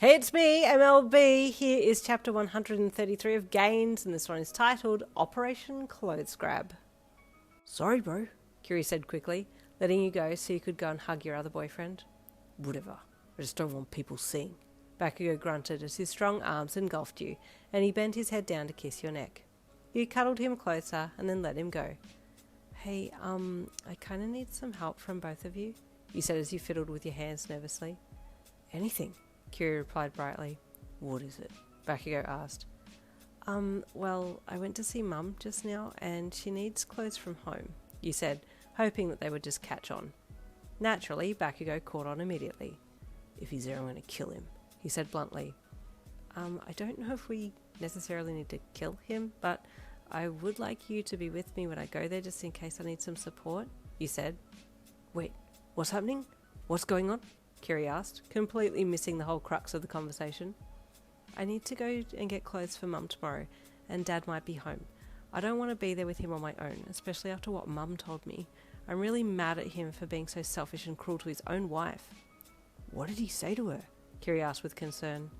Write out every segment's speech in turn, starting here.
Hey, it's me, MLB. Here is chapter 133 of Gains, and this one is titled Operation Clothes Grab. Sorry, bro, Kiri said quickly, letting you go so you could go and hug your other boyfriend. Whatever. I just don't want people seeing. Bakugou grunted as his strong arms engulfed you, and he bent his head down to kiss your neck. You cuddled him closer and then let him go. Hey, I kind of need some help from both of you, you said as you fiddled with your hands nervously. Anything, Kiri replied brightly. What is it? Bakugou asked. Well, I went to see Mum just now and she needs clothes from home, you said, hoping that they would just catch on. Naturally, Bakugou caught on immediately. If he's there, I'm going to kill him, he said bluntly. I don't know if we necessarily need to kill him, but I would like you to be with me when I go there just in case I need some support, you said. Wait, what's happening? What's going on? Kiri asked, completely missing the whole crux of the conversation. I need to go and get clothes for Mum tomorrow, and Dad might be home. I don't want to be there with him on my own, especially after what Mum told me. I'm really mad at him for being so selfish and cruel to his own wife. What did he say to her? Kiri asked with concern.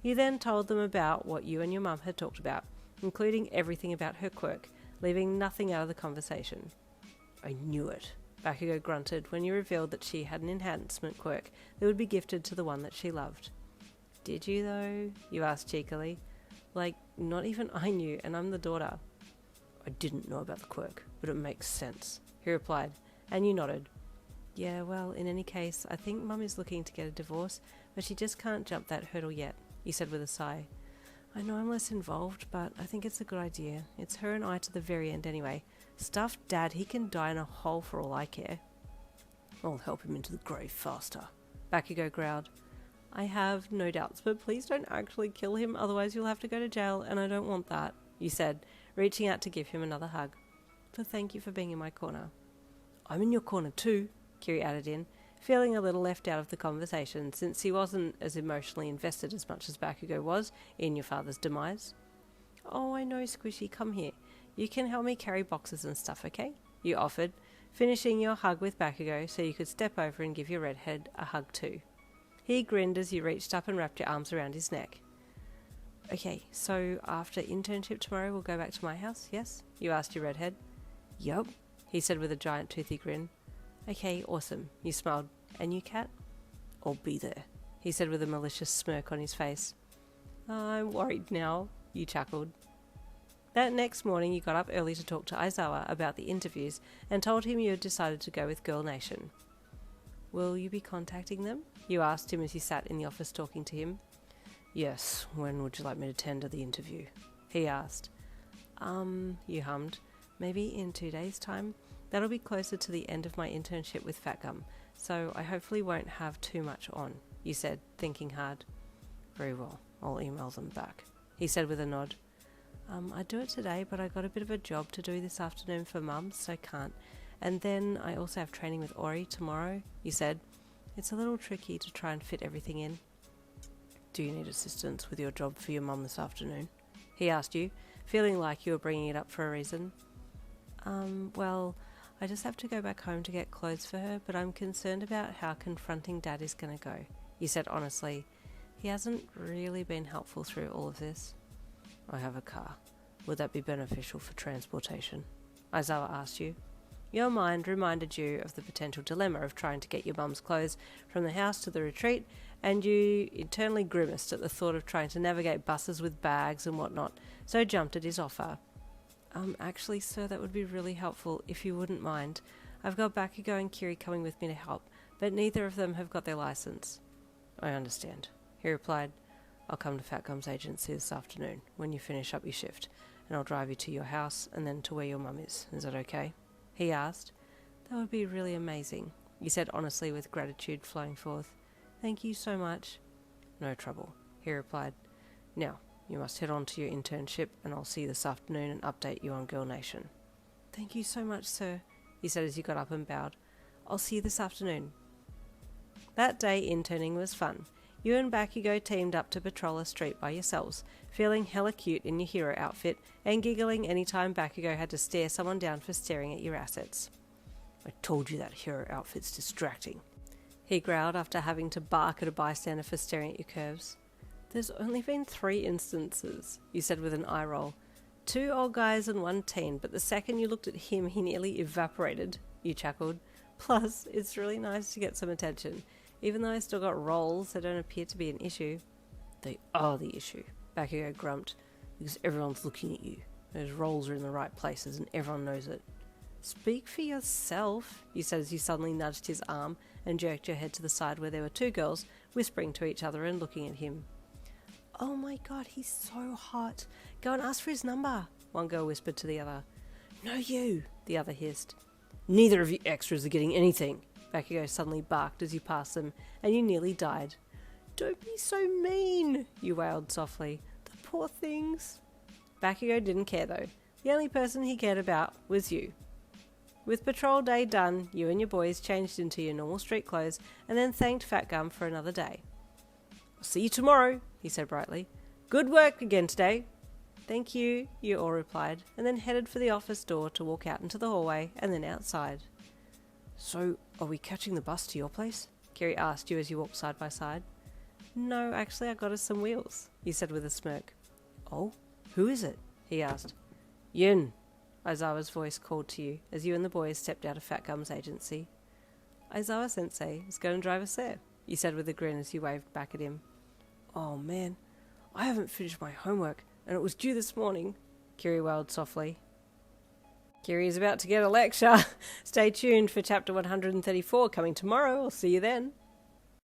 He then told them about what you and your mum had talked about, including everything about her quirk, leaving nothing out of the conversation. I knew it, Bakugou grunted when you revealed that she had an enhancement quirk that would be gifted to the one that she loved. Did you, though? You asked cheekily. Like, not even I knew, and I'm the daughter. I didn't know about the quirk, but it makes sense, he replied, and you nodded. Yeah, well, in any case, I think Mum is looking to get a divorce, but she just can't jump that hurdle yet, you said with a sigh. I know I'm less involved, but I think it's a good idea. It's her and I to the very end anyway. Stuff Dad, he can die in a hole for all I care. I'll help him into the grave faster, Bakugou growled. I have no doubts, but please don't actually kill him, otherwise you'll have to go to jail, and I don't want that, you said, reaching out to give him another hug. But thank you for being in my corner. I'm in your corner too, Kiri added in, feeling a little left out of the conversation since he wasn't as emotionally invested as much as Bakugou was in your father's demise. Oh, I know, Squishy, come here. You can help me carry boxes and stuff, okay? You offered, finishing your hug with Bakugou so you could step over and give your redhead a hug too. He grinned as you reached up and wrapped your arms around his neck. Okay, so after internship tomorrow we'll go back to my house, yes? You asked your redhead. Yup, he said with a giant toothy grin. Okay, awesome, you smiled. And you, Cat? I'll be there, he said with a malicious smirk on his face. I'm worried now, you chuckled. That next morning you got up early to talk to Aizawa about the interviews and told him you had decided to go with Girl Nation. Will you be contacting them? You asked him as you sat in the office talking to him. Yes, when would you like me to tender the interview? He asked. You hummed. Maybe in 2 days' time. That'll be closer to the end of my internship with Fat Gum, so I hopefully won't have too much on, you said, thinking hard. Very well, I'll email them back, he said with a nod. I'd do it today, but I got a bit of a job to do this afternoon for Mum, so I can't. And then I also have training with Ori tomorrow, you said. It's a little tricky to try and fit everything in. Do you need assistance with your job for your mum this afternoon? He asked you, feeling like you were bringing it up for a reason. Well, I just have to go back home to get clothes for her, but I'm concerned about how confronting Dad is going to go, you said honestly. He hasn't really been helpful through all of this. I have a car. Would that be beneficial for transportation? Aizawa asked you. Your mind reminded you of the potential dilemma of trying to get your mum's clothes from the house to the retreat, and you internally grimaced at the thought of trying to navigate buses with bags and whatnot, so jumped at his offer. Actually, sir, that would be really helpful, if you wouldn't mind. I've got Bakugou and Kiri coming with me to help, but neither of them have got their license. I understand, he replied. I'll come to Fat Gum's agency this afternoon, when you finish up your shift, and I'll drive you to your house and then to where your mum is. Is that okay? He asked. That would be really amazing, you said honestly with gratitude flowing forth. Thank you so much. No trouble, he replied. Now, you must head on to your internship and I'll see you this afternoon and update you on Girl Nation. Thank you so much, sir, he said as you got up and bowed. I'll see you this afternoon. That day interning was fun. You and Bakugou teamed up to patrol a street by yourselves, feeling hella cute in your hero outfit and giggling anytime Bakugou had to stare someone down for staring at your assets. I told you that hero outfit's distracting. he growled after having to bark at a bystander for staring at your curves. There's only been 3 instances, you said with an eye roll. 2 old guys and 1 teen, but the second you looked at him, he nearly evaporated, you chuckled. Plus, it's really nice to get some attention. Even though I still got rolls, they don't appear to be an issue. They are the issue, Bakugou grumped, because everyone's looking at you. Those rolls are in the right places and everyone knows it. Speak for yourself, you said as you suddenly nudged his arm and jerked your head to the side where there were 2 girls whispering to each other and looking at him. Oh my god, he's so hot. Go and ask for his number, one girl whispered to the other. No you, the other hissed. Neither of you extras are getting anything, Bakugou suddenly barked as you passed them, and you nearly died. Don't be so mean, you wailed softly. The poor things. Bakugou didn't care though. The only person he cared about was you. With patrol day done, you and your boys changed into your normal street clothes and then thanked Fat Gum for another day. I'll see you tomorrow, he said brightly. Good work again today. Thank you, you all replied, and then headed for the office door to walk out into the hallway and then outside. So, are we catching the bus to your place? Kiri asked you as you walked side by side. No, actually I got us some wheels, you said with a smirk. Oh, who is it? He asked. Yun, Aizawa's voice called to you as you and the boys stepped out of Fat Gum's agency. Aizawa-sensei is going to drive us there, you said with a grin as you waved back at him. Oh man, I haven't finished my homework and it was due this morning, Kiri wailed softly. Kiri is about to get a lecture. Stay tuned for chapter 134 coming tomorrow. I'll see you then.